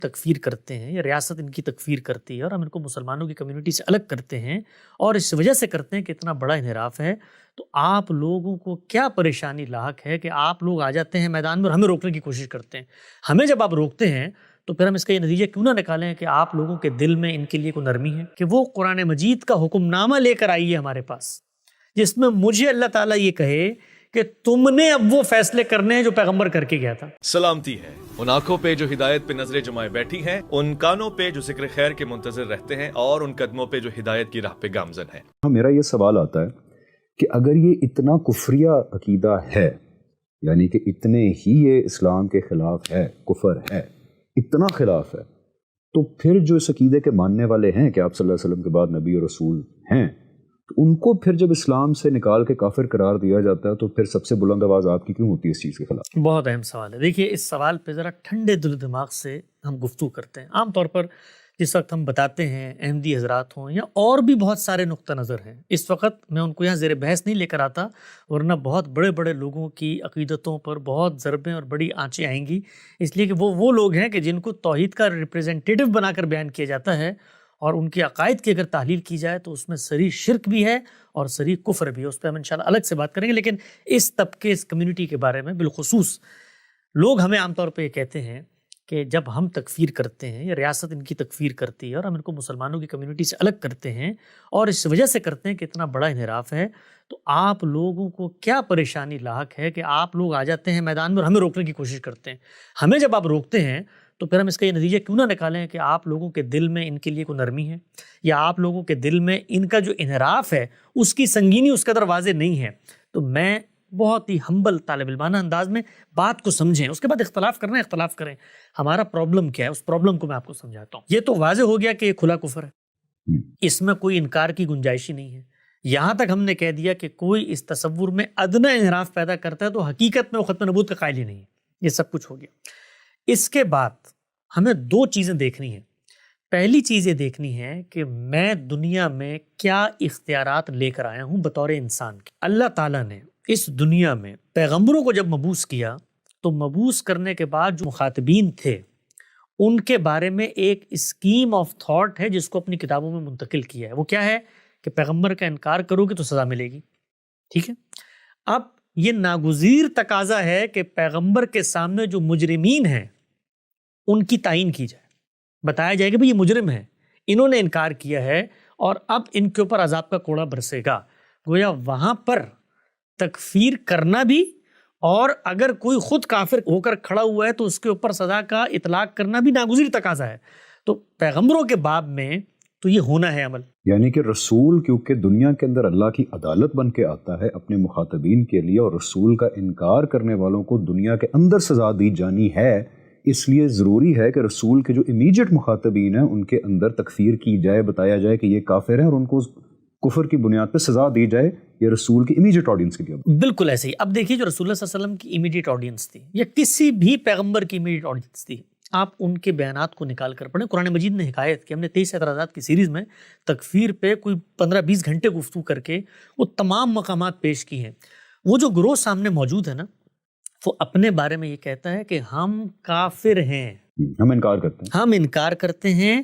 تکفیر کرتے ہیں یا ریاست ان کی تکفیر کرتی ہے اور ہم ان کو مسلمانوں کی کمیونٹی سے الگ کرتے ہیں اور اس وجہ سے کرتے ہیں کہ اتنا بڑا انحراف ہے، تو آپ لوگوں کو کیا پریشانی لاحق ہے کہ آپ لوگ آ جاتے ہیں میدان میں اور ہمیں روکنے کی کوشش کرتے ہیں؟ ہمیں جب آپ روکتے ہیں تو پھر ہم اس کا یہ نتیجہ کیوں نہ نکالیں کہ آپ لوگوں کے دل میں ان کے لیے کوئی نرمی ہے کہ وہ قرآن مجید کا حکم نامہ لے کر آئیے ہمارے پاس، جس میں مجھے اللہ تعالیٰ یہ کہے کہ تم نے اب وہ فیصلے کرنے ہیں جو پیغمبر کر کے گیا تھا۔ سلامتی ہے ان آنکھوں پہ جو ہدایت پہ نظریں جمائے بیٹھی ہیں، ان کانوں پہ جو ذکر خیر کے منتظر رہتے ہیں، اور ان قدموں پہ جو ہدایت کی راہ پہ گامزن ہیں۔ میرا یہ سوال آتا ہے کہ اگر یہ اتنا کفریہ عقیدہ ہے، یعنی کہ اتنے ہی یہ اسلام کے خلاف ہے، کفر ہے، اتنا خلاف ہے، تو پھر جو اس عقیدے کے ماننے والے ہیں کہ آپ صلی اللہ علیہ وسلم کے بعد نبی اور رسول ہیں، تو ان کو پھر جب اسلام سے نکال کے کافر قرار دیا جاتا ہے تو پھر سب سے بلند آواز آپ کی کیوں ہوتی ہے اس چیز کے خلاف؟ بہت اہم سوال ہے۔ دیکھیے، اس سوال پہ ذرا ٹھنڈے دل و دماغ سے ہم گفتگو کرتے ہیں۔ عام طور پر جس وقت ہم بتاتے ہیں احمدی حضرات ہوں یا اور بھی بہت سارے نقطہ نظر ہیں، اس وقت میں ان کو یہاں زیر بحث نہیں لے کر آتا، ورنہ بہت بڑے بڑے لوگوں کی عقیدتوں پر بہت ضربیں اور بڑی آنچیں آئیں گی، اس لیے کہ وہ لوگ ہیں کہ جن کو توحید کا ریپریزنٹیٹیو بنا کر بیان کیا جاتا ہے، اور ان کی عقائد کی اگر تحلیل کی جائے تو اس میں صریح شرک بھی ہے اور صریح کفر بھی ہے۔ اس پہ ہم انشاءاللہ الگ سے بات کریں گے، لیکن اس طبقے، اس کمیونٹی کے بارے میں بالخصوص لوگ ہمیں عام طور پہ یہ کہتے ہیں کہ جب ہم تکفیر کرتے ہیں یا ریاست ان کی تکفیر کرتی ہے اور ہم ان کو مسلمانوں کی کمیونٹی سے الگ کرتے ہیں اور اس وجہ سے کرتے ہیں کہ اتنا بڑا انحراف ہے، تو آپ لوگوں کو کیا پریشانی لاحق ہے کہ آپ لوگ آ جاتے ہیں میدان میں اور ہمیں روکنے کی کوشش کرتے ہیں؟ ہمیں جب آپ روکتے ہیں تو پھر ہم اس کا یہ نتیجہ کیوں نہ نکالیں کہ آپ لوگوں کے دل میں ان کے لیے کوئی نرمی ہے، یا آپ لوگوں کے دل میں ان کا جو انحراف ہے اس کی سنگینی اس قدر واضح نہیں ہے۔ تو میں بہت ہی ہمبل طالب علمانہ انداز میں بات کو سمجھیں، اس کے بعد اختلاف کرنا ہے اختلاف کریں، ہمارا پرابلم کیا ہے اس پرابلم کو میں آپ کو سمجھاتا ہوں۔ یہ تو واضح ہو گیا کہ یہ کھلا کفر ہے، اس میں کوئی انکار کی گنجائش ہی نہیں ہے۔ یہاں تک ہم نے کہہ دیا کہ کوئی اس تصور میں ادنا انحراف پیدا کرتا ہے تو حقیقت میں وہ ختم نبوت کا قائل ہی نہیں ہے۔ یہ سب کچھ ہو گیا۔ اس کے بعد ہمیں دو چیزیں دیکھنی ہیں۔ پہلی چیز یہ دیکھنی ہے کہ میں دنیا میں کیا اختیارات لے کر آیا ہوں بطور انسان کی۔ اللہ تعالیٰ نے اس دنیا میں پیغمبروں کو جب مبعوث کیا تو مبعوث کرنے کے بعد جو مخاطبین تھے ان کے بارے میں ایک اسکیم آف تھاٹ ہے جس کو اپنی کتابوں میں منتقل کیا ہے۔ وہ کیا ہے کہ پیغمبر کا انکار کرو گے تو سزا ملے گی، ٹھیک ہے؟ اب یہ ناگزیر تقاضا ہے کہ پیغمبر کے سامنے جو مجرمین ہیں ان کی تعین کی جائے، بتایا جائے کہ بھئی یہ مجرم ہے، انہوں نے انکار کیا ہے اور اب ان کے اوپر عذاب کا کوڑا برسے گا۔ گویا وہاں پر تکفیر کرنا بھی، اور اگر کوئی خود کافر ہو کر کھڑا ہوا ہے تو اس کے اوپر سزا کا اطلاق کرنا بھی ناگزیر تقاضا ہے۔ تو پیغمبروں کے باب میں تو یہ ہونا ہے عمل۔ یعنی کہ رسول کیونکہ دنیا کے اندر اللہ کی عدالت بن کے آتا ہے اپنے مخاطبین کے لیے، اور رسول کا انکار کرنے والوں کو دنیا کے اندر سزا دی جانی ہے، اس لیے ضروری ہے کہ رسول کے جو امیجیٹ مخاطبین ہیں ان کے اندر تکفیر کی جائے، بتایا جائے کہ یہ کافر ہیں اور ان کو کفر کی بنیاد پہ سزا دی جائے۔ یہ رسول کی امیجیٹ آڈینس کے لیے بالکل ایسے ہی۔ اب دیکھیے، جو رسول اللہ صلی اللہ علیہ وسلم کی امیجیٹ آڈینس تھی یا کسی بھی پیغمبر کی امیجیٹ آڈینس تھی، آپ ان کے بیانات کو نکال کر پڑھیں۔ قرآن مجید نے حکایت کی، ہم نے 23 اعتراضات کی سیریز میں تکفیر پہ کوئی 15-20 گھنٹے گفتگو کر کے وہ تمام مقامات پیش کی ہیں۔ وہ جو گروہ سامنے موجود ہے نا، وہ اپنے بارے میں یہ کہتا ہے کہ ہم کافر ہیں، ہم انکار کرتے ہیں، ہم انکار کرتے ہیں،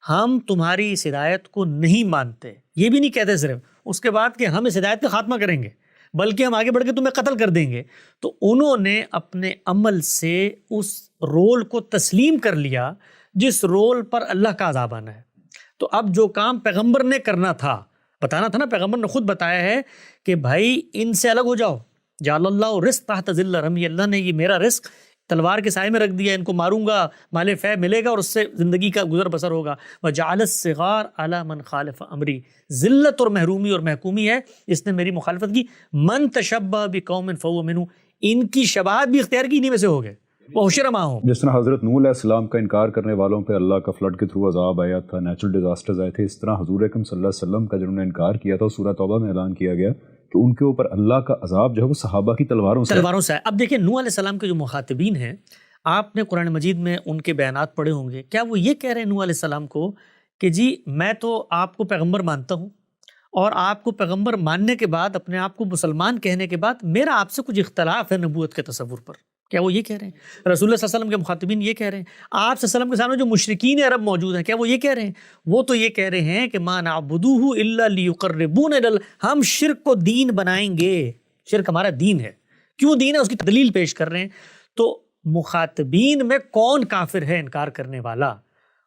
ہم تمہاری اس ہدایت کو نہیں مانتے۔ یہ بھی نہیں کہتے صرف اس کے بعد کہ ہم اس ہدایت کا خاتمہ کریں گے، بلکہ ہم آگے بڑھ کے تمہیں قتل کر دیں گے۔ تو انہوں نے اپنے عمل سے اس رول کو تسلیم کر لیا جس رول پر اللہ کا عذاب آنا ہے۔ تو اب جو کام پیغمبر نے کرنا تھا، بتانا تھا نا، پیغمبر نے خود بتایا ہے کہ بھائی ان سے الگ ہو جاؤ، جعل اللہ رزق تحت ظل رمی، اللہ نے یہ میرا رزق تلوار کے سائے میں رکھ دیا، ان کو ماروں گا، مال فے ملے گا اور اس سے زندگی کا گزر بسر ہوگا۔ وجعل الصغار علی من خالف امری، ذلت اور محرومی اور محکومی ہے اس نے میری مخالفت کی۔ من تشبہ بقوم فہو منہ، ان کی شباہت بھی اختیار کی، انہی میں سے ہو گئے، وحشر معہم۔ جس طرح حضرت نوح علیہ السلام کا انکار کرنے والوں پہ اللہ کا فلڈ کے تھرو عذاب آیا تھا، نیچرل ڈیزاسٹرز آئے تھے، اس طرح حضور اکرم صلی اللہ علیہ وسلم کا جنہوں نے انکار کیا تھا سورہ توبہ میں اعلان کیا گیا کہ ان کے اوپر اللہ کا عذاب جو ہے وہ صحابہ کی تلواروں سے ہے۔ اب دیکھیں، نوح علیہ السلام کے جو مخاطبین ہیں، آپ نے قرآن مجید میں ان کے بیانات پڑھے ہوں گے، کیا وہ یہ کہہ رہے ہیں نوح علیہ السلام کو کہ جی میں تو آپ کو پیغمبر مانتا ہوں، اور آپ کو پیغمبر ماننے کے بعد، اپنے آپ کو مسلمان کہنے کے بعد، میرا آپ سے کچھ اختلاف ہے نبوت کے تصور پر، کیا وہ یہ کہہ رہے ہیں؟ رسول اللہ صلی اللہ علیہ وسلم کے مخاطبین یہ کہہ رہے ہیں؟ آپ صلی اللہ علیہ وسلم کے سامنے جو مشرکین عرب موجود ہیں کیا وہ یہ کہہ رہے ہیں؟ وہ تو یہ کہہ رہے ہیں کہ ما نعبدوہ الا لیقربونا ہم شرک کو دین بنائیں گے، شرک ہمارا دین ہے۔ کیوں دین ہے اس کی دلیل پیش کر رہے ہیں۔ تو مخاطبین میں کون کافر ہے انکار کرنے والا؟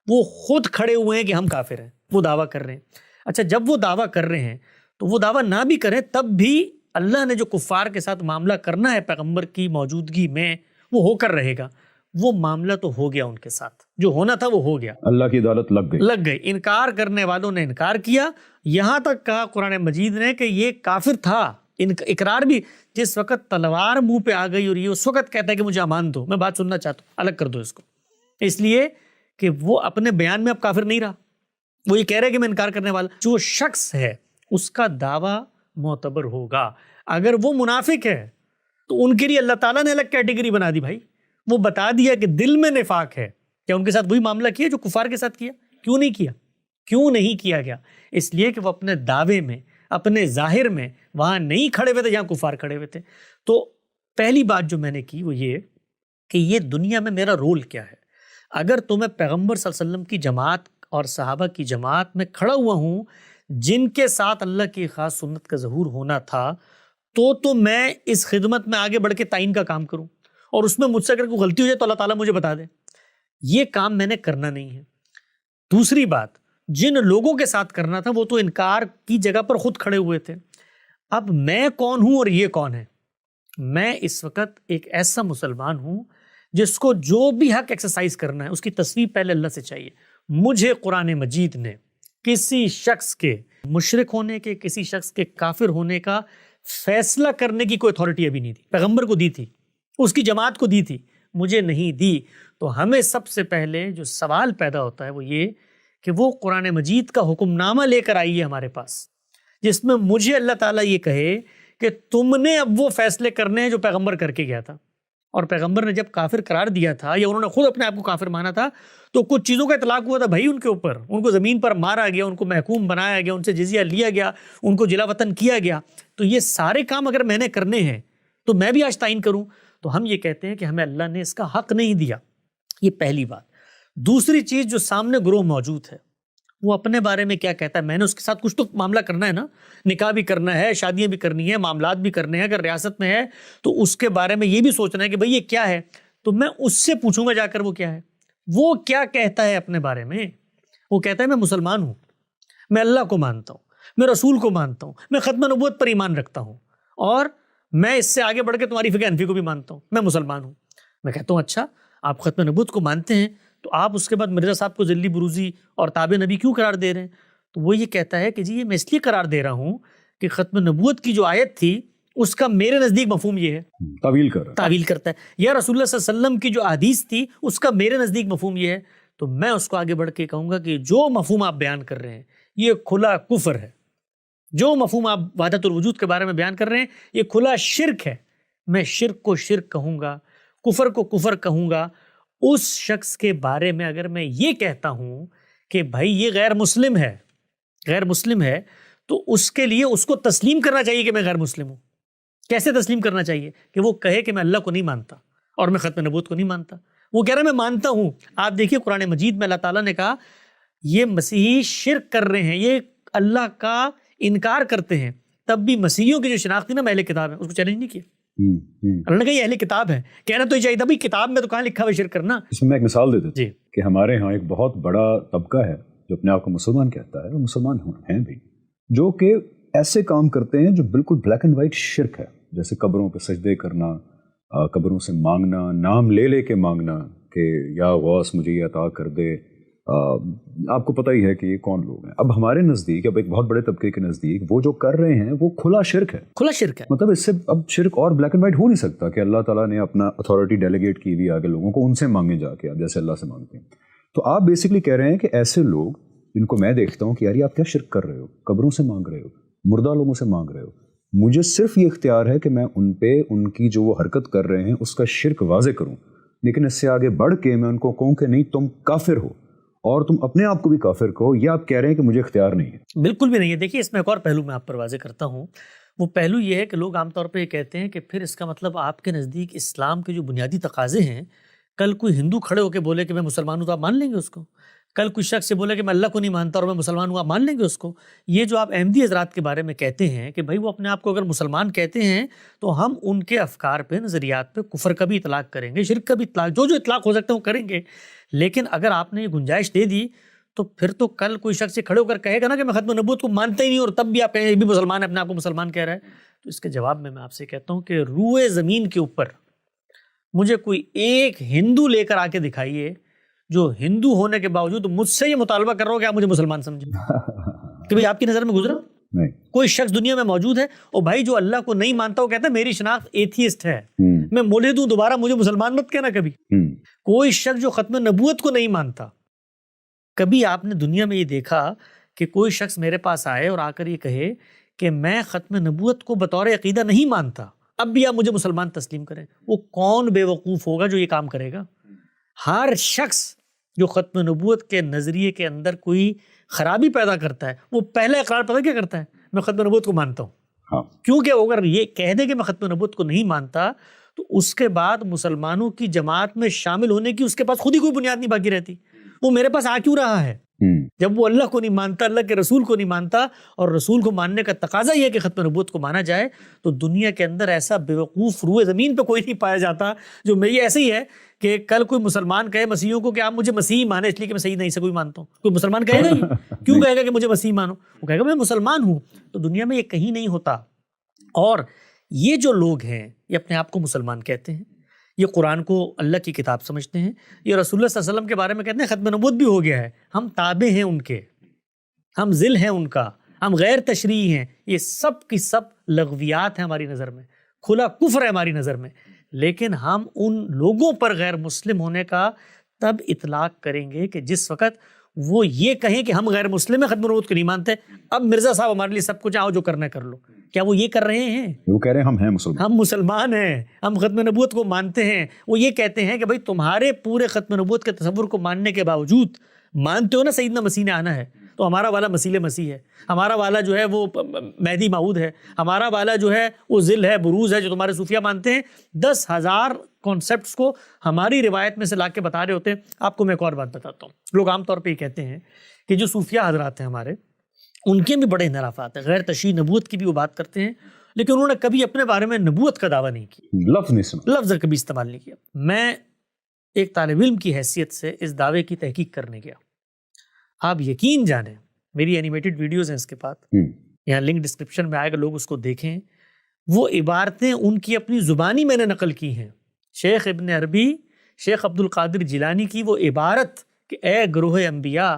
وہ خود کھڑے ہوئے ہیں کہ ہم کافر ہیں، وہ دعویٰ کر رہے ہیں۔ اچھا جب وہ دعویٰ کر رہے ہیں تو وہ دعویٰ نہ بھی کریں تب بھی اللہ نے جو کفار کے ساتھ معاملہ کرنا ہے پیغمبر کی موجودگی میں وہ ہو کر رہے گا۔ وہ معاملہ تو ہو گیا ان کے ساتھ، جو ہونا تھا وہ ہو گیا، اللہ کی عدالت لگ گئی۔ انکار کرنے والوں نے انکار کیا، یہاں تک کہا قرآن مجید نے کہ یہ کافر تھا۔ اقرار بھی، جس وقت تلوار منہ پہ آ گئی اور یہ اس وقت کہتا ہے کہ مجھے امان دو، میں بات سننا چاہتا ہوں، الگ کر دو اس کو، اس لیے کہ وہ اپنے بیان میں اب کافر نہیں رہا، وہ یہ کہہ رہے کہ میں انکار کرنے والا۔ جو شخص ہے اس کا دعویٰ معتبر ہوگا۔ اگر وہ منافق ہے تو ان کے لیے اللہ تعالیٰ نے الگ کیٹیگری بنا دی بھائی، وہ بتا دیا کہ دل میں نفاق ہے۔ کیا ان کے ساتھ وہی معاملہ کیا جو کفار کے ساتھ کیا؟ کیوں نہیں کیا؟ کیوں نہیں کیا گیا؟ اس لیے کہ وہ اپنے دعوے میں، اپنے ظاہر میں وہاں نہیں کھڑے ہوئے تھے جہاں کفار کھڑے ہوئے تھے۔ تو پہلی بات جو میں نے کی وہ یہ کہ یہ دنیا میں میرا رول کیا ہے۔ اگر تمہیں پیغمبر صلی اللہ علیہ وسلم کی جماعت اور صحابہ کی جماعت میں کھڑا ہوا ہوں جن کے ساتھ اللہ کی خاص سنت کا ظہور ہونا تھا، تو میں اس خدمت میں آگے بڑھ کے تعین کا کام کروں، اور اس میں مجھ سے اگر کوئی غلطی ہو جائے تو اللہ تعالیٰ مجھے بتا دے۔ یہ کام میں نے کرنا نہیں ہے۔ دوسری بات، جن لوگوں کے ساتھ کرنا تھا وہ تو انکار کی جگہ پر خود کھڑے ہوئے تھے۔ اب میں کون ہوں اور یہ کون ہے؟ میں اس وقت ایک ایسا مسلمان ہوں جس کو جو بھی حق ایکسرسائز کرنا ہے اس کی تصویب پہلے اللہ سے چاہیے۔ مجھے قرآن مجید نے کسی شخص کے مشرک ہونے کے، کسی شخص کے کافر ہونے کا فیصلہ کرنے کی کوئی اتھارٹی ابھی نہیں دی۔ پیغمبر کو دی تھی، اس کی جماعت کو دی تھی، مجھے نہیں دی۔ تو ہمیں سب سے پہلے جو سوال پیدا ہوتا ہے وہ یہ کہ وہ قرآن مجید کا حکم نامہ لے کر آئیے ہمارے پاس، جس میں مجھے اللہ تعالیٰ یہ کہے کہ تم نے اب وہ فیصلے کرنے ہیں جو پیغمبر کر کے گیا تھا۔ اور پیغمبر نے جب کافر قرار دیا تھا یا انہوں نے خود اپنے آپ کو کافر مانا تھا تو کچھ چیزوں کا اطلاق ہوا تھا بھائی ان کے اوپر، ان کو زمین پر مارا گیا، ان کو محکوم بنایا گیا، ان سے جزیہ لیا گیا، ان کو جلا وطن کیا گیا۔ تو یہ سارے کام اگر میں نے کرنے ہیں تو میں بھی آج تعین کروں، تو ہم یہ کہتے ہیں کہ ہمیں اللہ نے اس کا حق نہیں دیا۔ یہ پہلی بات۔ دوسری چیز، جو سامنے گروہ موجود ہے وہ اپنے بارے میں کیا کہتا ہے، میں نے اس کے ساتھ کچھ تو معاملہ کرنا ہے نا، نکاح بھی کرنا ہے، شادیاں بھی کرنی ہے، معاملات بھی کرنے ہیں۔ اگر ریاست میں ہے تو اس کے بارے میں یہ بھی سوچنا ہے کہ بھئی یہ کیا ہے، تو میں اس سے پوچھوں گا جا کر وہ کیا ہے، وہ کیا کہتا ہے اپنے بارے میں۔ وہ کہتا ہے میں مسلمان ہوں، میں اللہ کو مانتا ہوں، میں رسول کو مانتا ہوں، میں ختم نبوت پر ایمان رکھتا ہوں، اور میں اس سے آگے بڑھ کے تمہاری فقہ حنفی کو بھی مانتا ہوں، میں مسلمان ہوں۔ میں کہتا ہوں اچھا آپ ختم نبوت کو مانتے ہیں تو آپ اس کے بعد مرزا صاحب کو ذلی بروزی اور تابع نبی کیوں قرار دے رہے ہیں؟ تو وہ یہ کہتا ہے کہ جی یہ میں اس لیے قرار دے رہا ہوں کہ ختم نبوت کی جو آیت تھی اس کا میرے نزدیک مفہوم یہ ہے، تعویل کرتا ہے، یا رسول اللہ صلی اللہ علیہ وسلم کی جو حدیث تھی اس کا میرے نزدیک مفہوم یہ ہے، تو میں اس کو آگے بڑھ کے کہوں گا کہ جو مفہوم آپ بیان کر رہے ہیں یہ کھلا کفر ہے، جو مفہوم آپ وحدت الوجود کے بارے میں بیان کر رہے ہیں یہ کھلا شرک ہے۔ میں شرک کو شرک کہوں گا، کفر کو کفر کہوں گا۔ اس شخص کے بارے میں اگر میں یہ کہتا ہوں کہ بھائی یہ غیر مسلم ہے تو اس کے لیے اس کو تسلیم کرنا چاہیے کہ میں غیر مسلم ہوں۔ کیسے تسلیم کرنا چاہیے؟ کہ وہ کہے کہ میں اللہ کو نہیں مانتا اور میں ختم نبوت کو نہیں مانتا۔ وہ کہہ رہا ہے میں مانتا ہوں۔ آپ دیکھیے قرآن مجید میں اللہ تعالیٰ نے کہا یہ مسیحی شرک کر رہے ہیں، یہ اللہ کا انکار کرتے ہیں، تب بھی مسیحیوں کی جو شناخت تھی نا اہل کتاب ہے اس کو چیلنج نہیں کیا۔ اللہ نے کہا یہ اہل کتاب ہے، کہنا تو یہ چاہیے تھا بھائی کتاب میں تو کہاں لکھا ہوا شرک کرنا۔ اس میں میں ایک مثال دیتا ہوں جی کہ ہمارے ہاں ایک بہت بڑا طبقہ ہے جو اپنے آپ کو مسلمان کہتا ہے، وہ مسلمان ہیں بھی، جو کہ ایسے کام کرتے ہیں جو بالکل بلیک اینڈ وائٹ شرک ہے، جیسے قبروں پہ سجدے کرنا، قبروں سے مانگنا، نام لے لے کے مانگنا کہ یا غوث مجھے یہ عطا کر دے۔ آپ کو پتہ ہی ہے کہ یہ کون لوگ ہیں۔ اب ہمارے نزدیک، اب ایک بہت بڑے طبقے کے نزدیک وہ جو کر رہے ہیں وہ کھلا شرک ہے، مطلب اس سے اب شرک اور بلیک اینڈ وائٹ ہو نہیں سکتا کہ اللہ تعالیٰ نے اپنا اتھارٹی ڈیلیگیٹ کی ہوئی آگے لوگوں کو، ان سے مانگے جا کے آپ جیسے اللہ سے مانگتے ہیں۔ تو آپ بیسکلی کہہ رہے ہیں کہ ایسے لوگ جن کو میں دیکھتا ہوں کہ یار یہ آپ کیا شرک کر رہے ہو، قبروں سے مانگ رہے ہو، مردہ لوگوں سے مانگ رہے ہو، مجھے صرف یہ اختیار ہے کہ میں ان پہ ان کی جو وہ حرکت کر رہے ہیں اس کا شرک واضح کروں، لیکن اس سے آگے بڑھ کے میں ان کو کہوں کہ نہیں تم کافر ہو اور تم اپنے آپ کو بھی کافر کہو، یہ آپ کہہ رہے ہیں کہ مجھے اختیار نہیں ہے۔ بالکل بھی نہیں ہے۔ دیکھیے اس میں ایک اور پہلو میں آپ پر واضح کرتا ہوں، وہ پہلو یہ ہے کہ لوگ عام طور پہ یہ کہتے ہیں کہ پھر اس کا مطلب آپ کے نزدیک اسلام کے جو بنیادی تقاضے ہیں، کل کوئی ہندو کھڑے ہو کے بولے کہ میں مسلمان ہوں تو آپ مان لیں گے اس کو؟ کل کوئی شخص سے بولے کہ میں اللہ کو نہیں مانتا اور میں مسلمان ہوں، آپ مان لیں گے اس کو؟ یہ جو آپ احمدی حضرات کے بارے میں کہتے ہیں کہ بھائی وہ اپنے آپ کو اگر مسلمان کہتے ہیں تو ہم ان کے افکار پہ، نظریات پہ کفر کا بھی اطلاق کریں گے، شرک کا بھی اطلاق، جو اطلاق ہو سکتا ہے وہ کریں گے، لیکن اگر آپ نے یہ گنجائش دے دی تو پھر تو کل کوئی شخص سے کھڑے ہو کر کہے گا نا کہ میں ختم نبوت کو مانتا ہی نہیں، اور تب بھی آپ کہیں یہ بھی مسلمان ہے، اپنے آپ کو مسلمان کہہ رہا ہے۔ تو اس کے جواب میں آپ سے کہتا ہوں کہ روئے زمین کے اوپر مجھے کوئی ایک ہندو لے کر آ کے دکھائیے جو ہندو ہونے کے باوجود مجھ سے یہ مطالبہ کر رہا ہو کہ آپ مجھے مسلمان سمجھیں کہ بھئی آپ کی نظر میں گزرا نہیں، کوئی شخص دنیا میں موجود ہے اور بھائی جو اللہ کو نہیں مانتا وہ کہتا ہے میری شناخت ایتھیسٹ ہے، میں مولد ہوں، دوبارہ مجھے مسلمان مت کہنا کبھی۔ کوئی شخص جو ختم نبوت کو نہیں مانتا، کبھی آپ نے دنیا میں یہ دیکھا کہ کوئی شخص میرے پاس آئے اور آ کر یہ کہے کہ میں ختم نبوت کو بطور عقیدہ نہیں مانتا، اب بھی آپ مجھے مسلمان تسلیم کریں؟ وہ کون بے وقوف ہوگا جو یہ کام کرے گا؟ ہر شخص جو ختم نبوت کے نظریے کے اندر کوئی خرابی پیدا کرتا ہے وہ پہلا اقرار پتہ کیا کرتا ہے؟ میں ختم نبوت کو مانتا ہوں۔ کیونکہ اگر یہ کہہ دے کہ میں ختم نبوت کو نہیں مانتا تو اس کے بعد مسلمانوں کی جماعت میں شامل ہونے کی اس کے پاس خود ہی کوئی بنیاد نہیں باقی رہتی۔ وہ میرے پاس آ کیوں رہا ہے؟ جب وہ اللہ کو نہیں مانتا، اللہ کے رسول کو نہیں مانتا، اور رسول کو ماننے کا تقاضا یہ ہے کہ ختم نبوت کو مانا جائے، تو دنیا کے اندر ایسا بیوقوف روئے زمین پہ کوئی نہیں پایا جاتا جو میں، یہ ایسے ہی ہے کہ کل کوئی مسلمان کہے مسیحیوں کو کہ آپ مجھے مسیحی مانے اس لیے کہ میں صحیح نہیں سے کوئی مانتا ہوں، کوئی مسلمان کہے گا یہ؟ کیوں کہے گا کہ مجھے مسیحی مانو؟ وہ کہے گا میں مسلمان ہوں۔ تو دنیا میں یہ کہیں نہیں ہوتا۔ اور یہ جو لوگ ہیں یہ اپنے آپ کو مسلمان کہتے ہیں، یہ قرآن کو اللہ کی کتاب سمجھتے ہیں، یہ رسول اللہ صلی اللہ علیہ وسلم کے بارے میں کہتے ہیں ختم نبوت بھی ہو گیا ہے، ہم تابع ہیں ان کے، ہم ذل ہیں ان کا، ہم غیر تشریعی ہیں۔ یہ سب کی سب لغویات ہیں ہماری نظر میں، کھلا کفر ہے ہماری نظر میں، لیکن ہم ان لوگوں پر غیر مسلم ہونے کا تب اطلاق کریں گے کہ جس وقت وہ یہ کہیں کہ ہم غیر مسلم ہیں، ختم نبوت کو نہیں مانتے، اب مرزا صاحب ہمارے لیے سب کچھ آؤ جو کرنا ہے کر لو۔ کیا وہ یہ کر رہے ہیں؟ وہ کہہ رہے ہیں ہم ہیں مسلمان، ہم مسلمان ہیں، ہم ختم نبوت کو مانتے ہیں۔ وہ یہ کہتے ہیں کہ بھائی تمہارے پورے ختم نبوت کے تصور کو ماننے کے باوجود مانتے ہو نا سیدنا مسیح نے آنا ہے، تو ہمارا والا مسیح مسیح ہے، ہمارا والا جو ہے وہ مہدی موعود ہے، ہمارا والا جو ہے وہ ذل ہے، بروز ہے، جو تمہارے صوفیہ مانتے ہیں۔ 10,000 کانسیپٹس کو ہماری روایت میں سے لا کے بتا رہے ہوتے ہیں۔ آپ کو میں ایک اور بات بتاتا ہوں، لوگ عام طور پہ یہ کہتے ہیں کہ جو صوفیہ حضرات ہیں ہمارے، ان کے بھی بڑے انحرافات ہیں، غیر تشریعی نبوت کی بھی وہ بات کرتے ہیں، لیکن انہوں نے کبھی اپنے بارے میں نبوت کا دعویٰ نہیں کیا، لفظ کبھی استعمال نہیں کیا۔ میں ایک طالب علم کی حیثیت سے اس دعوے کی تحقیق کرنے گیا۔ آپ یقین جانیں، میری اینیمیٹڈ ویڈیوز ہیں اس کے بعد، یہاں لنک ڈسکرپشن میں آئے گا، لوگ اس کو دیکھیں۔ وہ عبارتیں ان کی اپنی زبانی میں نے نقل کی ہیں۔ شیخ ابن عربی، شیخ عبد القادر جیلانی کی وہ عبارت کہ اے گروہ انبیاء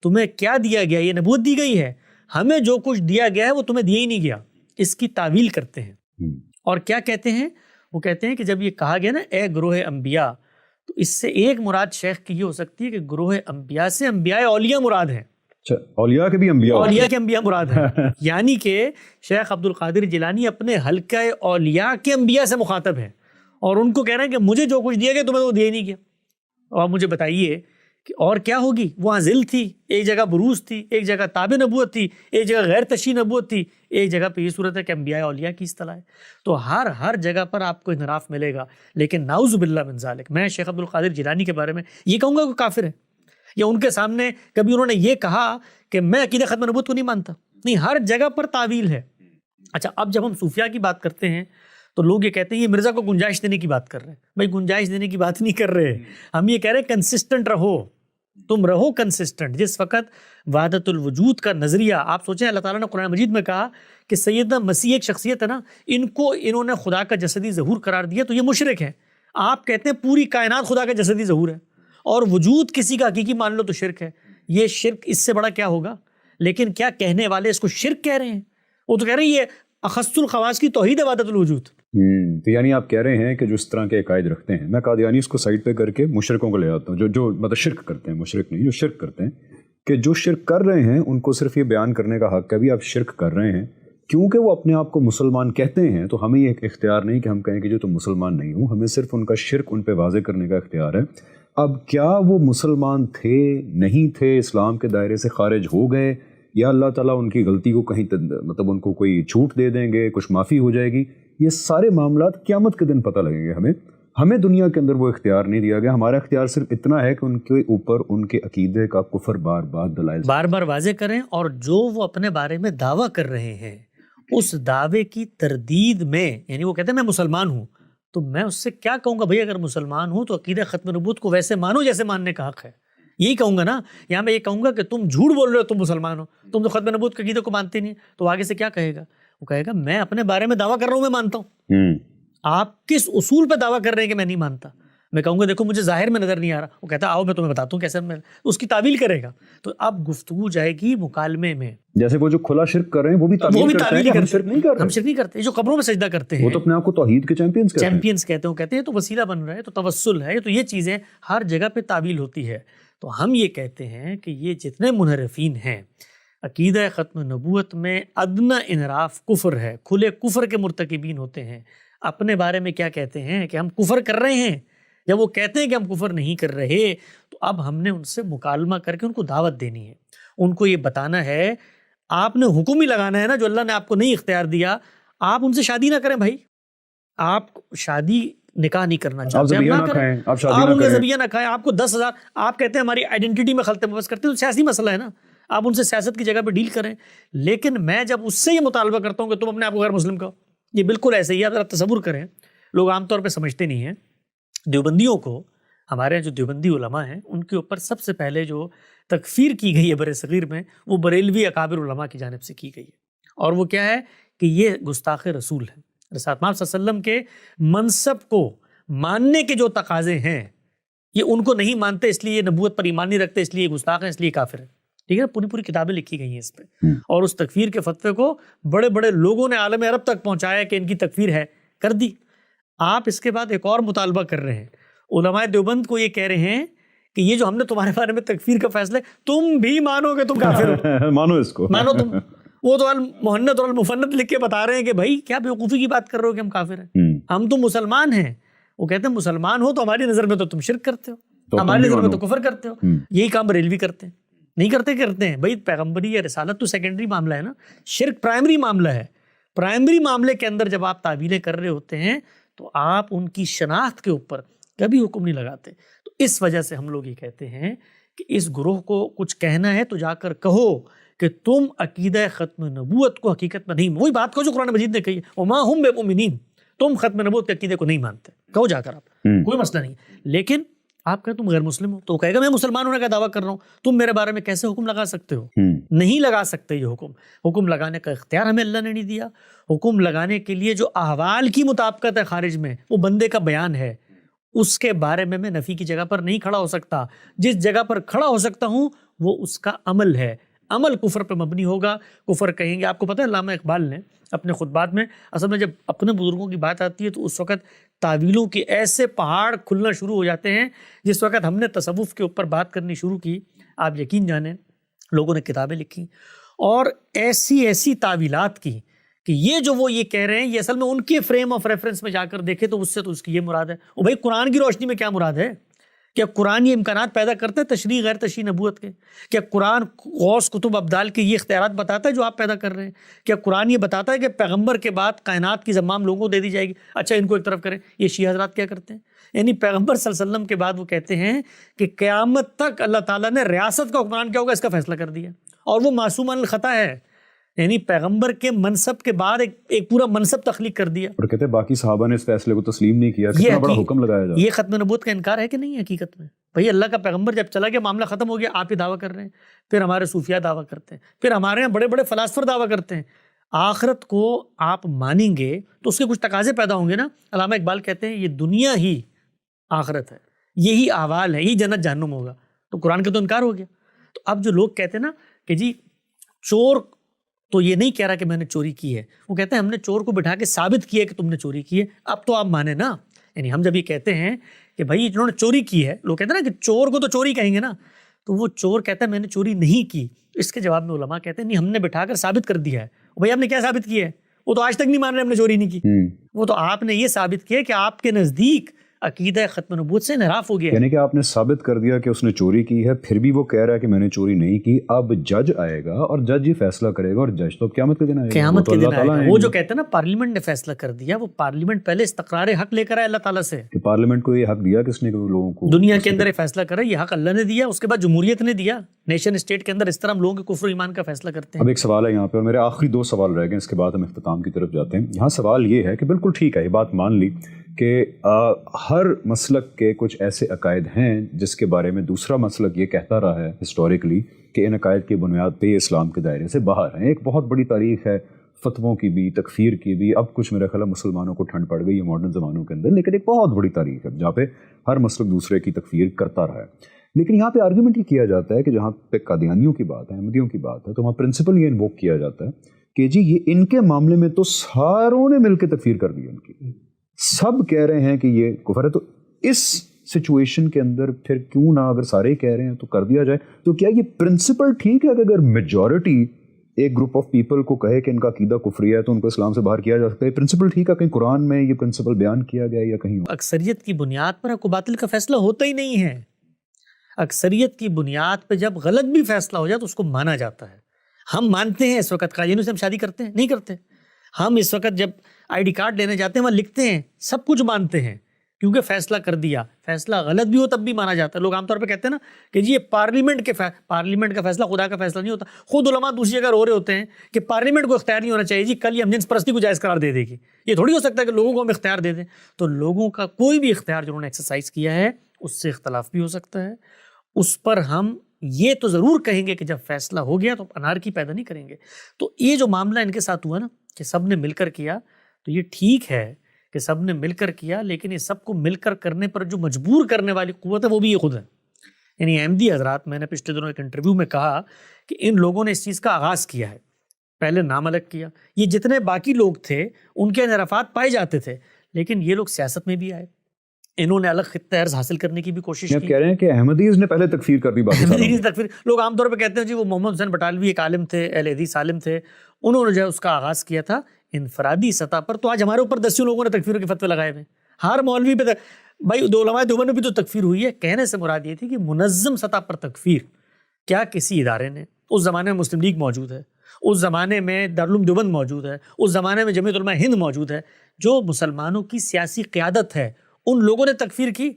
تمہیں کیا دیا گیا؟ یہ نبوت دی گئی ہے، ہمیں جو کچھ دیا گیا ہے وہ تمہیں دیا ہی نہیں گیا، اس کی تعویل کرتے ہیں۔ اور کیا کہتے ہیں؟ وہ کہتے ہیں کہ جب یہ کہا گیا نا اے گروہ انبیاء، تو اس سے ایک مراد شیخ کی یہ ہو سکتی ہے کہ گروہ انبیاء سے انبیاء اولیاء مراد ہیں، اولیاء کے بھی انبیاء، اولیاء کے انبیاء مراد ہیں۔ یعنی کہ شیخ عبد القادر جیلانی اپنے حلقہ اولیاء کے انبیاء سے مخاطب ہیں، اور ان کو کہہ رہے ہیں کہ مجھے جو کچھ دیا گیا تمہیں وہ دیا ہی نہیں گیا۔ اور آپ مجھے بتائیے کہ اور کیا ہوگی؟ وہاں ذل تھی، ایک جگہ بروز تھی، ایک جگہ تابع نبوت تھی، ایک جگہ غیر تشریعی نبوت تھی، ایک جگہ پہ یہ صورت ہے کہ انبیاء اولیاء کی اصطلاح ہے۔ تو ہر جگہ پر آپ کو انحراف ملے گا، لیکن نعوذ باللہ من ذالک، میں شیخ عبد القادر جیلانی کے بارے میں یہ کہوں گا کہ کافر ہے، یا ان کے سامنے کبھی انہوں نے یہ کہا کہ میں عقیدہ ختم نبوت کو نہیں مانتا؟ نہیں، ہر جگہ پر تعویل ہے۔ اچھا، اب جب ہم صوفیہ کی بات کرتے ہیں تو لوگ یہ کہتے ہیں یہ مرزا کو گنجائش دینے کی بات کر رہے ہیں۔ بھائی گنجائش دینے کی بات نہیں کر رہے، ہم یہ کہہ رہے ہیں کنسسٹنٹ رہو، تم رہو کنسسٹنٹ۔ جس وقت وحدت الوجود کا نظریہ، آپ سوچیں اللہ تعالیٰ نے قرآن مجید میں کہا کہ سیدنا مسیح ایک شخصیت ہے نا، ان کو انہوں نے خدا کا جسدی ظہور قرار دیا تو یہ مشرک ہیں۔ آپ کہتے ہیں پوری کائنات خدا کا جسدی ظہور ہے، اور وجود کسی کا حقیقی مان لو تو شرک ہے۔ یہ شرک اس سے بڑا کیا ہوگا؟ لیکن کیا کہنے والے اس کو شرک کہہ رہے ہیں؟ وہ تو کہہ رہے ہیں یہ اخص الخواص کی توحید ہے وحدت الوجود۔ تو یعنی آپ کہہ رہے ہیں کہ جو اس طرح کے عقائد رکھتے ہیں، میں قادیانی اس کو سائڈ پہ کر کے مشرکوں کو لے آتا ہوں، جو مطلب شرک کرتے ہیں، مشرک نہیں، جو شرک کرتے ہیں، کہ جو شرک کر رہے ہیں ان کو صرف یہ بیان کرنے کا حق ہے بھی آپ شرک کر رہے ہیں، کیونکہ وہ اپنے آپ کو مسلمان کہتے ہیں تو ہمیں یہ اختیار نہیں کہ ہم کہیں کہ جو تم مسلمان نہیں ہو، ہمیں صرف ان کا شرک ان پہ واضح کرنے کا اختیار ہے۔ اب کیا وہ مسلمان تھے، نہیں تھے، اسلام کے دائرے سے خارج ہو گئے، یا اللہ تعالیٰ ان کی غلطی کو کہیں مطلب ان کو کوئی چھوٹ دے دیں گے, کچھ معافی ہو جائے گی. یہ سارے معاملات قیامت کے دن پتہ لگیں گے ہمیں دنیا کے اندر وہ اختیار نہیں دیا گیا. ہمارا اختیار صرف اتنا ہے کہ ان کے اوپر ان کے عقیدے کا کفر بار بار دلائل بار بار واضح کریں, اور جو وہ اپنے بارے میں دعویٰ کر رہے ہیں اس دعوے کی تردید میں, یعنی وہ کہتے ہیں میں مسلمان ہوں, تو میں اس سے کیا کہوں گا بھائی اگر مسلمان ہوں تو عقیدہ ختم نبوت کو ویسے مانو جیسے ماننے کا حق ہے. یہی کہوں گا نا, یہاں میں یہ کہوں گا کہ تم جھوٹ بول رہے ہو, تم مسلمان ہو, تم تو ختم نبوت کے عقیدے کو مانتے نہیں, تو آگے سے کیا کہے گا؟ وہ کہے گا میں اپنے بارے میں دعویٰ کر رہا ہوں میں مانتا ہوں, آپ کس اصول پہ دعویٰ کر رہے ہیں کہ میں نہیں مانتا؟ میں کہوں گا دیکھو مجھے ظاہر میں نظر نہیں آ رہا. وہ کہتا ہے آؤ میں تمہیں بتاتا ہوں کیسے, میں اس کی تعویل کرے گا. تو اب گفتگو جائے گی مکالمے میں. جیسے وہ جو کھلا شرک کر رہے ہیں وہ بھی تعویل کرتے ہیں, ہم شرک نہیں کر رہے, ہم شرک نہیں کرتے. جو قبروں میں سجدہ کرتے ہیں وہ تو اپنے آپ کو توحید کے چیمپئنز کہتے ہیں تو وسیلہ بن رہا ہے, تو توسل ہے, تو یہ چیزیں ہر جگہ پہ تعویل ہوتی ہے. تو ہم یہ کہتے ہیں کہ یہ جتنے منحرفین ہیں عقیدہ ختم نبوت میں ادنیٰ انحراف کفر ہے, کھلے کفر کے مرتکبین ہوتے ہیں. اپنے بارے میں کیا کہتے ہیں کہ ہم کفر کر رہے ہیں, جب وہ کہتے ہیں کہ ہم کفر نہیں کر رہے تو اب ہم نے ان سے مکالمہ کر کے ان کو دعوت دینی ہے, ان کو یہ بتانا ہے, آپ نے حکم ہی لگانا ہے نا جو اللہ نے آپ کو نہیں اختیار دیا. آپ ان سے شادی نہ کریں بھائی, آپ شادی نکاح نہیں کرنا چاہتے, آپ ان کا ذبیحہ نہ کھائیں. آپ کو 10,000 آپ کہتے ہیں ہماری آئیڈینٹی میں خلط مبس کرتے ہیں, تو سیاسی مسئلہ ہے نا, آپ ان سے سیاست کی جگہ پہ ڈیل کریں. لیکن میں جب اس سے یہ مطالبہ کرتا ہوں کہ تم اپنے آپ کو غیر مسلم کہو, یہ بالکل ایسے ہی. آپ ذرا تصور کریں, لوگ عام طور پہ سمجھتے نہیں ہیں, دیوبندیوں کو, ہمارے جو دیوبندی علماء ہیں ان کے اوپر سب سے پہلے جو تکفیر کی گئی ہے بر صغیر میں وہ بریلوی اکابر علماء کی جانب سے کی گئی ہے, اور وہ کیا ہے کہ یہ گستاخ رسول ہے. رسول اللہ صلی اللہ علیہ وسلم کے منصب کو ماننے کے جو تقاضے ہیں یہ ان کو نہیں مانتے, اس لیے یہ نبوت پر ایمان نہیں رکھتے, اس لیے گستاخ ہیں, اس لیے کافر ہیں. ٹھیک ہے, پوری کتابیں لکھی گئی ہیں اس پہ, اور اس تکفیر کے فتوے کو بڑے بڑے لوگوں نے عالم عرب تک پہنچایا کہ ان کی تکفیر ہے, کر دی. آپ اس کے بعد ایک اور مطالبہ کر رہے ہیں, علماء دیوبند کو یہ کہہ رہے ہیں کہ یہ جو ہم نے تمہارے بارے میں تکفیر کا فیصلہ ہے تم بھی مانو گے, تم کافر ہو, مانو اس کو, مانو تم. وہ تو المحنت اور المفنت لکھ کے بتا رہے ہیں کہ بھائی کیا بیوقوفی کی بات کر رہے ہو کہ ہم کافر ہیں, ہم تو مسلمان ہیں. وہ کہتے ہیں مسلمان ہو تو ہماری نظر میں تو تم شرک کرتے ہو, ہماری نظر میں تو کفر کرتے ہو. یہی کام بریلوی کرتے ہیں, نہیں کرتے ہیں بھائی. پیغمبری یا رسالت تو سیکنڈری معاملہ ہے نا, شرک پرائمری معاملہ ہے. پرائمری معاملے کے اندر جب آپ تعویلیں کر رہے ہوتے ہیں تو آپ ان کی شناخت کے اوپر کبھی حکم نہیں لگاتے. تو اس وجہ سے ہم لوگ یہ کہتے ہیں کہ اس گروہ کو کچھ کہنا ہے تو جا کر کہو کہ تم عقیدہ ختم نبوت کو حقیقت میں نہیں, وہی بات کہو جو قرآن مجید نے کہی ہے, وما ہم بمؤمنین, تم ختم نبوت کے عقیدے کو نہیں مانتے, کہو جا کر آپ, کوئی مسئلہ نہیں. لیکن آپ کہیں تم غیر مسلم ہو, تو وہ کہے گا میں مسلمان ہونے کا دعویٰ کر رہا ہوں, تم میرے بارے میں کیسے حکم لگا سکتے ہو؟ نہیں لگا سکتے. یہ حکم لگانے کا اختیار ہمیں اللہ نے نہیں دیا. حکم لگانے کے لیے جو احوال کی مطابقت ہے خارج میں وہ بندے کا بیان ہے, اس کے بارے میں نفی کی جگہ پر نہیں کھڑا ہو سکتا. جس جگہ پر کھڑا ہو سکتا ہوں وہ اس کا عمل ہے. عمل کفر پہ مبنی ہوگا, کفر کہیں گے. آپ کو پتہ ہے علامہ اقبال نے اپنے خطبات میں, اصل میں جب اپنے بزرگوں کی بات آتی ہے تو اس وقت تعویلوں کے ایسے پہاڑ کھلنا شروع ہو جاتے ہیں. جس وقت ہم نے تصوف کے اوپر بات کرنی شروع کی, آپ یقین جانیں لوگوں نے کتابیں لکھی اور ایسی تعویلات کی کہ یہ جو وہ یہ کہہ رہے ہیں یہ اصل میں ان کے فریم آف ریفرنس میں جا کر دیکھے تو اس سے تو اس کی یہ مراد ہے. وہ بھائی قرآن کی روشنی میں کیا مراد ہے؟ کیا قرآن یہ امکانات پیدا کرتا ہے تشریح غیر تشریح نبوت کے؟ کیا قرآن غوث کتب ابدال کے یہ اختیارات بتاتا ہے جو آپ پیدا کر رہے ہیں؟ کیا قرآن یہ بتاتا ہے کہ پیغمبر کے بعد کائنات کی زمام لوگوں کو دے دی جائے گی؟ اچھا ان کو ایک طرف کریں. یہ شیعہ حضرات کیا کرتے ہیں, یعنی پیغمبر صلی اللہ علیہ وسلم کے بعد وہ کہتے ہیں کہ قیامت تک اللہ تعالیٰ نے ریاست کا حکمران کیا ہوگا اس کا فیصلہ کر دیا, اور وہ معصوم عن الخطا ہے. یعنی پیغمبر کے منصب کے بعد ایک پورا منصب تخلیق کر دیا, اور کہتے ہیں باقی صحابہ نے اس فیصلے کو تسلیم نہیں کیا. کتنا بڑا حکم لگایا جائے. یہ ختم نبوت کا انکار ہے کہ نہیں حقیقت میں؟ بھئی اللہ کا پیغمبر جب چلا گیا معاملہ ختم ہو گیا, آپ ہی دعویٰ کر رہے ہیں, پھر ہمارے صوفیہ دعویٰ کرتے ہیں, پھر ہمارے یہاں بڑے بڑے فلاسفر دعویٰ کرتے ہیں. آخرت کو آپ مانیں گے تو اس کے کچھ تقاضے پیدا ہوں گے نا. علامہ اقبال کہتے ہیں یہ دنیا ہی آخرت ہے, یہی احوال ہے, یہی جنت جہنم ہوگا. تو قرآن کا تو انکار ہو گیا. تو اب جو لوگ کہتے ہیں نا کہ جی چور تو یہ نہیں کہہ رہا کہ میں نے چوری کی ہے, وہ کہتے ہیں ہم نے چور کو بٹھا کے ثابت کیا کہ تم نے چوری کی ہے, اب تو آپ مانیں نا. یعنی ہم جب یہ کہتے ہیں کہ بھائی جنہوں نے چوری کی ہے, لوگ کہتے ہیں نا کہ چور کو تو چوری کہیں گے نا, تو وہ چور کہتا ہے میں نے چوری نہیں کی. اس کے جواب میں علماء کہتے ہیں نہیں, ہم نے بٹھا کر ثابت کر دیا ہے. بھائی آپ نے کیا ثابت کیا ہے؟ وہ تو آج تک نہیں مان رہے ہم نے چوری نہیں کی. وہ تو آپ نے یہ ثابت کیا کہ آپ کے نزدیک عقیدہ ختم نبوت سے انحراف ہو گیا ہے۔ یعنی کہ آپ نے ثابت کر دیا کہ اس نے چوری کی ہے، پھر بھی وہ کہہ رہا ہے کہ میں نے چوری نہیں کی۔ اب جج آئے گا اور جج ہی فیصلہ کرے گا، اور جج تو قیامت کے دن آئے گا، قیامت کے دن آئے گا۔ وہ جو کہ کہتے ہیں نا پارلیمنٹ نے فیصلہ کر دیا، وہ پارلیمنٹ پہلے استقرار حق لے کر آئے اللہ تعالیٰ سے۔ پارلیمنٹ کو یہ حق دیا کس نے کہ وہ لوگوں کو دنیا کے اندر یہ فیصلہ کرے، یہ حق اللہ نے دیا، اس کے بعد جمہوریت نے دیا۔ نیشن اسٹیٹ کے اندر اس طرح ہم لوگوں کے کفر و ایمان کا فیصلہ کرتے ہیں۔ اب ایک سوال ہے یہاں پہ، اور میرے آخری 2 سوال رہ گئے، اس کے بعد ہم اختتام کی طرف جاتے ہیں۔ یہاں سوال یہ ہے کہ بالکل ٹھیک ہے، یہ بات مان لی کہ ہر مسلک کے کچھ ایسے عقائد ہیں جس کے بارے میں دوسرا مسلک یہ کہتا رہا ہے ہسٹوریکلی کہ ان عقائد کی بنیاد پہ یہ اسلام کے دائرے سے باہر ہیں۔ ایک بہت بڑی تاریخ ہے فتووں کی بھی، تکفیر کی بھی۔ اب کچھ میرا خیال ہے مسلمانوں کو ٹھنڈ پڑ گئی ہے ماڈرن زمانوں کے اندر، لیکن ایک بہت بڑی تاریخ ہے جہاں پہ ہر مسلک دوسرے کی تکفیر کرتا رہا ہے۔ لیکن یہاں پہ آرگومنٹ یہ کیا جاتا ہے کہ جہاں پہ قادیانیوں کی بات ہے، احمدیوں کی بات ہے، تو وہاں پرنسپل یہ انووک کیا جاتا ہے کہ جی یہ ان کے معاملے میں تو ساروں نے مل کے تکفیر کر دی ان کی، سب کہہ رہے ہیں کہ یہ کفر ہے۔ تو اس سچویشن کے اندر پھر کیوں نہ، اگر سارے کہہ رہے ہیں تو کر دیا جائے؟ تو کیا یہ پرنسپل ٹھیک ہے کہ اگر میجورٹی ایک گروپ آف پیپل کو کہے کہ ان کا عقیدہ کفری ہے تو ان کو اسلام سے باہر کیا جا سکتا ہے؟ پرنسپل ٹھیک ہے؟ کہیں قرآن میں یہ پرنسپل بیان کیا گیا یا کہیں؟ اکثریت کی بنیاد پر حق و باطل کا فیصلہ ہوتا ہی نہیں ہے۔ اکثریت کی بنیاد پہ جب غلط بھی فیصلہ ہو جائے تو اس کو مانا جاتا ہے۔ ہم مانتے ہیں اس وقت قادیانیوں سے ہم شادی کرتے ہیں؟ نہیں کرتے۔ ہم اس وقت جب آئی ڈی کارڈ لینے جاتے ہیں وہاں لکھتے ہیں، سب کچھ مانتے ہیں کیونکہ فیصلہ کر دیا۔ فیصلہ غلط بھی ہو تب بھی مانا جاتا ہے۔ لوگ عام طور پہ کہتے ہیں نا کہ جی یہ پارلیمنٹ کا فیصلہ خدا کا فیصلہ نہیں ہوتا۔ خود علماء دوسری جگہ رو رہے ہوتے ہیں کہ پارلیمنٹ کو اختیار نہیں ہونا چاہیے، جی کل یہ ہم جنس پرستی کو جائز قرار دے دے گی۔ یہ تھوڑی ہو سکتا ہے کہ لوگوں کو ہم اختیار دے دیں۔ تو لوگوں کا کوئی بھی اختیار جو انہوں نے ایکسرسائز کیا ہے اس سے اختلاف بھی ہو سکتا ہے۔ اس پر ہم یہ تو ضرور کہیں گے کہ جب فیصلہ ہو گیا تو انارکی پیدا نہیں کریں گے۔ تو یہ جو معاملہ ان کے ساتھ ہوا نا کہ سب نے مل کر کیا، تو یہ ٹھیک ہے کہ سب نے مل کر کیا، لیکن یہ سب کو مل کر کرنے پر جو مجبور کرنے والی قوت ہے وہ بھی یہ خود ہے۔ یعنی احمدی حضرات، میں نے پچھلے دنوں ایک انٹرویو میں کہا کہ ان لوگوں نے اس چیز کا آغاز کیا ہے، پہلے نام الگ کیا۔ یہ جتنے باقی لوگ تھے ان کے انحرافات پائے جاتے تھے، لیکن یہ لوگ سیاست میں بھی آئے، انہوں نے الگ خطہ ارض حاصل کرنے کی بھی کوشش کی۔ کہہ رہے ہیں کہ احمدیز نے پہلے تکفیر کر دی، احمدیز تکفیر۔ لوگ عام طور پہ کہتے ہیں جی وہ محمد حسین بٹالوی ایک عالم تھے، اہل حدیث عالم تھے، انہوں نے جو ہے اس کا آغاز کیا تھا انفرادی سطح پر۔ تو آج ہمارے اوپر 10 لوگوں نے تکفیر کے فتوے لگائے ہوئے، ہر مولوی پہ بھائی دو علماء دیوبند میں بھی تو تکفیر ہوئی ہے۔ کہنے سے مراد یہ تھی کہ منظم سطح پر تکفیر کیا کسی ادارے نے، اس زمانے میں مسلم لیگ موجود ہے، اس زمانے میں دارالعلوم دیوبند موجود ہے، اس زمانے میں جمعیت علماء ہند موجود ہے، جو مسلمانوں کی سیاسی قیادت ہے، ان لوگوں نے تکفیر کی۔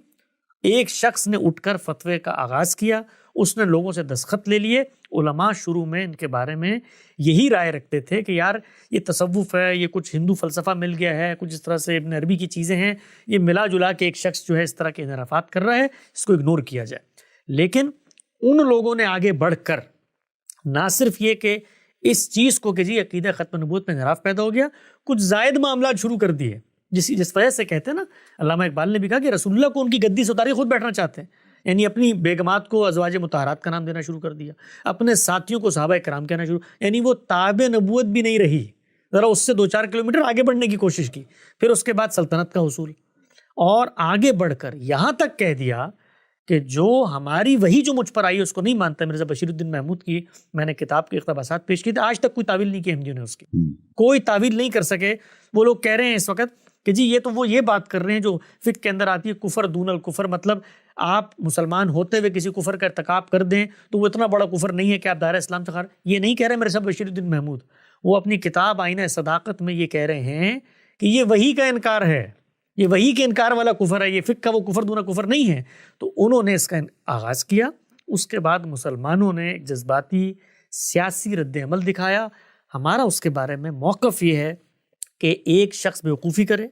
ایک شخص نے اٹھ کر فتوے کا آغاز کیا، اس نے لوگوں سے دستخط لے لیے۔ علماء شروع میں ان کے بارے میں یہی رائے رکھتے تھے کہ یار یہ تصوف ہے، یہ کچھ ہندو فلسفہ مل گیا ہے، کچھ اس طرح سے ابن عربی کی چیزیں ہیں، یہ ملا جلا کے ایک شخص جو ہے اس طرح کے انحرافات کر رہا ہے، اس کو اگنور کیا جائے۔ لیکن ان لوگوں نے آگے بڑھ کر نہ صرف یہ کہ اس چیز کو کہ جی عقیدہ ختم نبوت میں انحراف پیدا ہو گیا، کچھ زائد معاملات شروع کر دیے، جس وجہ سے کہتے ہیں نا، علامہ اقبال نے بھی کہا کہ رسول اللہ کو ان کی گدی سے اتاری خود بیٹھنا چاہتے ہیں۔ یعنی اپنی بیگمات کو ازواج مطہرات کا نام دینا شروع کر دیا، اپنے ساتھیوں کو صحابہ کرام کہنا شروع، یعنی وہ تابع نبوت بھی نہیں رہی، ذرا اس سے 2-4 کلومیٹر آگے بڑھنے کی کوشش کی۔ پھر اس کے بعد سلطنت کا حصول، اور آگے بڑھ کر یہاں تک کہہ دیا کہ جو ہماری وہی جو مجھ پر آئی اس کو نہیں مانتا۔ مرزا بشیر الدین محمود کی میں نے کتاب کے اقتباسات پیش کی تھے، آج تک کوئی تعویل نہیں کی احمدیوں نے، اس کی کوئی تعویل نہیں کر سکے۔ وہ لوگ کہہ رہے ہیں اس وقت کہ جی یہ تو وہ یہ بات کر رہے ہیں جو فقہ کے اندر آتی ہے، کفر دون الکفر، مطلب آپ مسلمان ہوتے ہوئے کسی کفر کا ارتکاب کر دیں تو وہ اتنا بڑا کفر نہیں ہے کہ آپ دائرہ اسلام سے خارج۔ یہ نہیں کہہ رہے میرے صاحب بشیر الدین محمود، وہ اپنی کتاب آئینہ صداقت میں یہ کہہ رہے ہیں کہ یہ وہی کا انکار ہے، یہ وہی کے انکار والا کفر ہے، یہ فقہ کا وہ کفر دون کفر نہیں ہے۔ تو انہوں نے اس کا آغاز کیا، اس کے بعد مسلمانوں نے ایک جذباتی سیاسی رد عمل دکھایا۔ ہمارا اس کے بارے میں موقف یہ ہے کہ ایک شخص بیوقوفی کرے،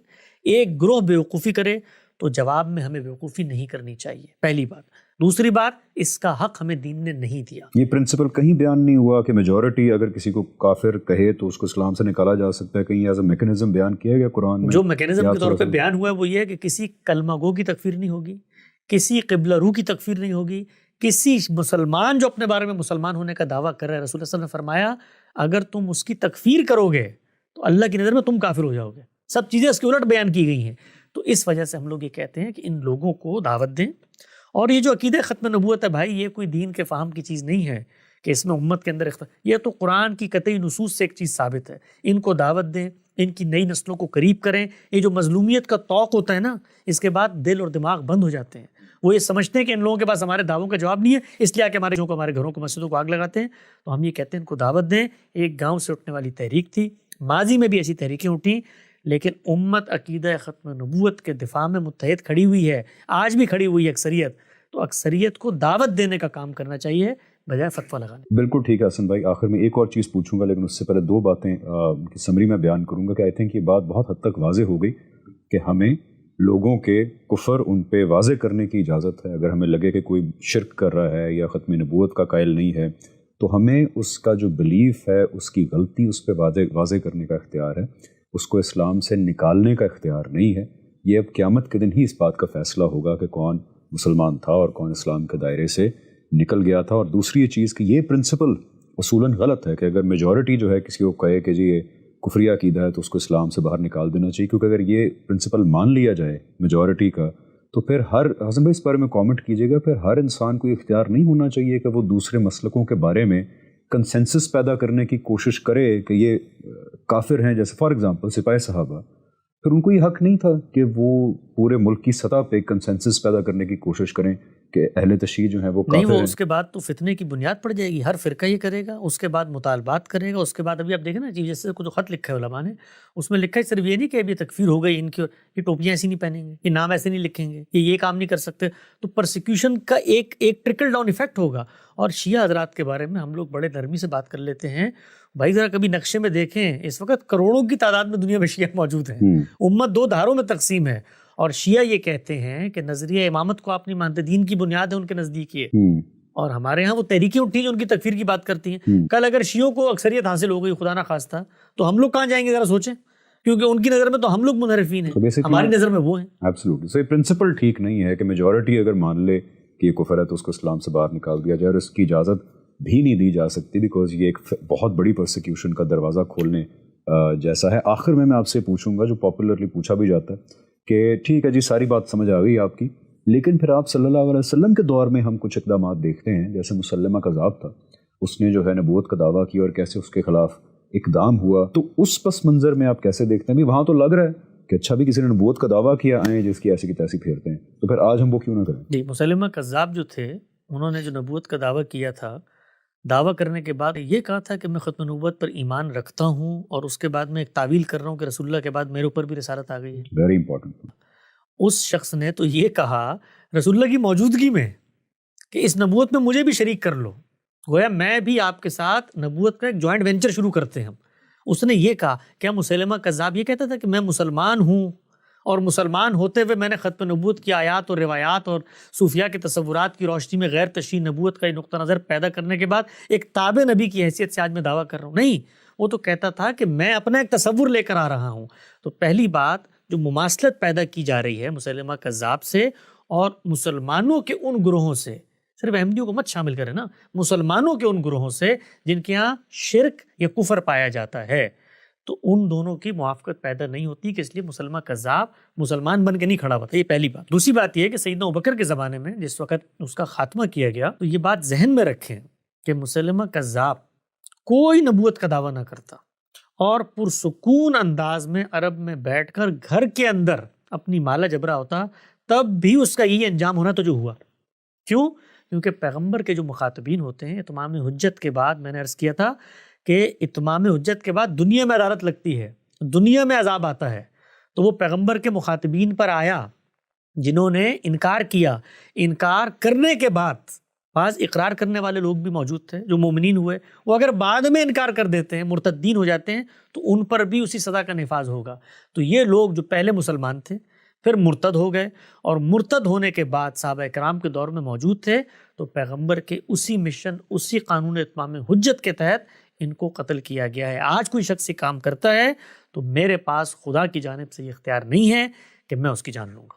ایک گروہ بیوقوفی کرے تو جواب میں ہمیں بیوقوفی نہیں کرنی چاہیے، پہلی بات۔ دوسری بات، اس کا حق ہمیں دین نے نہیں دیا۔ یہ پرنسپل کہیں بیان نہیں ہوا کہ میجورٹی اگر کسی کو کافر کہے تو اس کو اسلام سے نکالا جا سکتا ہے، کہیں ایز اے میکنزم بیان کیا گیا قرآن میں؟ جو میکنزم کے طور پہ بیان ہوا ہے وہ یہ ہے کہ کسی کلمہ گو کی تکفیر نہیں ہوگی، کسی قبلہ رو کی تکفیر نہیں ہوگی، کسی مسلمان جو اپنے بارے میں مسلمان ہونے کا دعویٰ کر رہا ہے، رسول اللہ صلی اللہ علیہ وسلم نے فرمایا اگر تم اس کی تکفیر کرو گے تو اللہ کی نظر میں تم کافر ہو جاؤ گے۔ سب چیزیں اس کے الٹ بیان کی گئی ہیں۔ تو اس وجہ سے ہم لوگ یہ کہتے ہیں کہ ان لوگوں کو دعوت دیں، اور یہ جو عقیدہ ختم نبوت ہے بھائی، یہ کوئی دین کے فہم کی چیز نہیں ہے کہ اس میں امت کے اندر یہ تو قرآن کی قطعی نصوص سے ایک چیز ثابت ہے۔ ان کو دعوت دیں، ان کی نئی نسلوں کو قریب کریں. یہ جو مظلومیت کا طوق ہوتا ہے نا، اس کے بعد دل اور دماغ بند ہو جاتے ہیں. وہ یہ سمجھتے ہیں کہ ان لوگوں کے پاس ہمارے دعووں کا جواب نہیں ہے، اس لیے کہ ہمارے گھروں کو مسجدوں کو آگ لگاتے ہیں. تو ہم یہ کہتے ہیں ان کو دعوت دیں. ایک گاؤں سے اٹھنے والی تحریک تھی، ماضی میں بھی ایسی تحریکیں اٹھیں، لیکن امت عقیدہ ختم نبوت کے دفاع میں متحد کھڑی ہوئی ہے، آج بھی کھڑی ہوئی ہے اکثریت. تو اکثریت کو دعوت دینے کا کام کرنا چاہیے بجائے فتویٰ لگانے. بالکل ٹھیک ہے حسن بھائی. آخر میں ایک اور چیز پوچھوں گا، لیکن اس سے پہلے دو باتیں کی سمری میں بیان کروں گا کہ آئی تھنک یہ بات بہت حد تک واضح ہو گئی کہ ہمیں لوگوں کے کفر ان پہ واضح کرنے کی اجازت ہے. اگر ہمیں لگے کہ کوئی شرک کر رہا ہے یا ختم نبوت کا قائل نہیں ہے، تو ہمیں اس کا جو بلیف ہے، اس کی غلطی اس پہ واضح کرنے کا اختیار ہے، اس کو اسلام سے نکالنے کا اختیار نہیں ہے. یہ اب قیامت کے دن ہی اس بات کا فیصلہ ہوگا کہ کون مسلمان تھا اور کون اسلام کے دائرے سے نکل گیا تھا. اور دوسری یہ چیز کہ یہ پرنسپل اصولاً غلط ہے کہ اگر میجورٹی جو ہے کسی کو کہے کہ جی یہ کفریہ عقیدہ ہے تو اس کو اسلام سے باہر نکال دینا چاہیے، کیونکہ اگر یہ پرنسپل مان لیا جائے میجورٹی کا تو پھر حسن بھائی اس بارے میں کامنٹ کیجیے گا، پھر ہر انسان کو اختیار نہیں ہونا چاہیے کہ وہ دوسرے مسلکوں کے بارے میں کنسنسس پیدا کرنے کی کوشش کرے کہ یہ کافر ہیں. جیسے فار ایگزامپل سپاہی صحابہ، پھر ان کو یہ حق نہیں تھا کہ وہ پورے ملک کی سطح پہ کنسنسس پیدا کرنے کی کوشش کریں کہ اہل تشیع جو ہیں وہ نہیں. کافر وہ ہیں. اس کے بعد تو فتنے کی بنیاد پڑ جائے گی. ہر فرقہ یہ کرے گا، اس کے بعد مطالبات کرے گا. اس کے بعد ابھی آپ دیکھیں نا چیف جسٹس کو جو خط لکھا ہے علماء نے، اس میں لکھا ہے صرف یہ نہیں کہ ابھی تکفیر ہو گئی ان کی، یہ ٹوپیاں ایسی نہیں پہنیں گے، یہ نام ایسے نہیں لکھیں گے، یہ کام نہیں کر سکتے. تو پرسیکیوشن کا ایک ٹرکل ڈاؤن ایفیکٹ ہوگا. اور شیعہ حضرات کے بارے میں ہم لوگ بڑے نرمی سے بات کر لیتے ہیں. بھائی ذرا کبھی نقشے میں دیکھیں، اس وقت کروڑوں کی تعداد میں دنیا میں شیعہ موجود ہیں. امت دو دھاروں میں تقسیم ہے. اور شیعہ یہ کہتے ہیں کہ نظریہ امامت کو آپ نہیں مانتے، دین کی بنیاد ہے ان کے نزدیک یہ. اور ہمارے ہاں وہ تحریکیں اٹھی جو ان کی تکفیر کی بات کرتی ہیں. کل اگر شیعوں کو اکثریت حاصل ہو گئی خدا نہ خواستہ، تو ہم لوگ کہاں جائیں گے ذرا سوچیں، کیونکہ ان کی نظر میں تو ہم لوگ منحرفین ہیں، ہماری نظر میں وہ ہیں. ایبسلیوٹلی. سو یہ پرنسپل ٹھیک نہیں ہے کہ میجورٹی اگر مان لے کہ یہ کفر ہے تو اس کو اسلام سے باہر نکال دیا جائے، اور اس کی اجازت بھی نہیں دی جا سکتی، بیکاز یہ ایک بہت بڑی پرسیکیوشن کا دروازہ کھولنے جیسا ہے. آخر میں آپ سے پوچھوں گا جو پاپولرلی پوچھا بھی جاتا ہے کہ ٹھیک ہے جی ساری بات سمجھ آ گئی آپ کی، لیکن پھر آپ صلی اللہ علیہ وسلم کے دور میں ہم کچھ اقدامات دیکھتے ہیں، جیسے مسلمہ کذاب تھا، اس نے جو ہے نبوت کا دعویٰ کیا اور کیسے اس کے خلاف اقدام ہوا. تو اس پس منظر میں آپ کیسے دیکھتے ہیں؟ وہاں تو لگ رہا ہے کہ اچھا بھی کسی نے نبوت کا دعویٰ کیا، آئیں جس کی ایسی کی تیسی پھیرتے ہیں، تو پھر آج ہم وہ کیوں نہ کریں؟ جی، مسلمہ کذاب جو تھے انہوں نے جو نبوت کا دعویٰ کیا تھا، دعویٰ کرنے کے بعد یہ کہا تھا کہ میں ختم نبوت پر ایمان رکھتا ہوں، اور اس کے بعد میں ایک تعویل کر رہا ہوں کہ رسول اللہ کے بعد میرے اوپر بھی رسالت آ گئی ہے. Very important. اس شخص نے تو یہ کہا رسول اللہ کی موجودگی میں کہ اس نبوت میں مجھے بھی شریک کر لو، گویا میں بھی آپ کے ساتھ نبوت کا ایک جوائنٹ وینچر شروع کرتے ہیں. اس نے یہ کہا. کیا مسلمہ کذاب یہ کہتا تھا کہ میں مسلمان ہوں، اور مسلمان ہوتے ہوئے میں نے ختم نبوت کی آیات اور روایات اور صوفیاء کے تصورات کی روشنی میں غیر تشریح نبوت کا یہ نقطہ نظر پیدا کرنے کے بعد ایک تابع نبی کی حیثیت سے آج میں دعویٰ کر رہا ہوں؟ نہیں، وہ تو کہتا تھا کہ میں اپنا ایک تصور لے کر آ رہا ہوں. تو پہلی بات جو مماثلت پیدا کی جا رہی ہے مسلمہ کذاب سے اور مسلمانوں کے ان گروہوں سے، صرف احمدیوں کو مت شامل کریں نا، مسلمانوں کے ان گروہوں سے جن کے ہاں شرک یا کفر پایا جاتا ہے، تو ان دونوں کی موافقت پیدا نہیں ہوتی کہ اس لیے مسلمہ کذاب مسلمان بن کے نہیں کھڑا ہوتا. یہ پہلی بات. دوسری بات یہ ہے کہ سیدنا ابوبکر کے زمانے میں جس وقت اس کا خاتمہ کیا گیا، تو یہ بات ذہن میں رکھیں کہ مسلمہ کذاب کوئی نبوت کا دعویٰ نہ کرتا اور پرسکون انداز میں عرب میں بیٹھ کر گھر کے اندر اپنی مالا جبرا ہوتا، تب بھی اس کا یہی انجام ہونا تو جو ہوا. کیوں؟ کیونکہ پیغمبر کے جو مخاطبین ہوتے ہیں، اتمام حجت کے بعد میں نے عرض کیا تھا کہ اتمام حجت کے بعد دنیا میں عدالت لگتی ہے، دنیا میں عذاب آتا ہے. تو وہ پیغمبر کے مخاطبین پر آیا جنہوں نے انکار کیا. انکار کرنے کے بعد بعض اقرار کرنے والے لوگ بھی موجود تھے جو مومنین ہوئے، وہ اگر بعد میں انکار کر دیتے ہیں، مرتدین ہو جاتے ہیں، تو ان پر بھی اسی سزا کا نفاذ ہوگا. تو یہ لوگ جو پہلے مسلمان تھے پھر مرتد ہو گئے، اور مرتد ہونے کے بعد صحابہ کرام کے دور میں موجود تھے، تو پیغمبر کے اسی مشن، اسی قانون اتمام حجت کے تحت ان کو قتل کیا گیا ہے. آج کوئی شخص یہ کام کرتا ہے تو میرے پاس خدا کی جانب سے یہ اختیار نہیں ہے کہ میں اس کی جان لوں گا.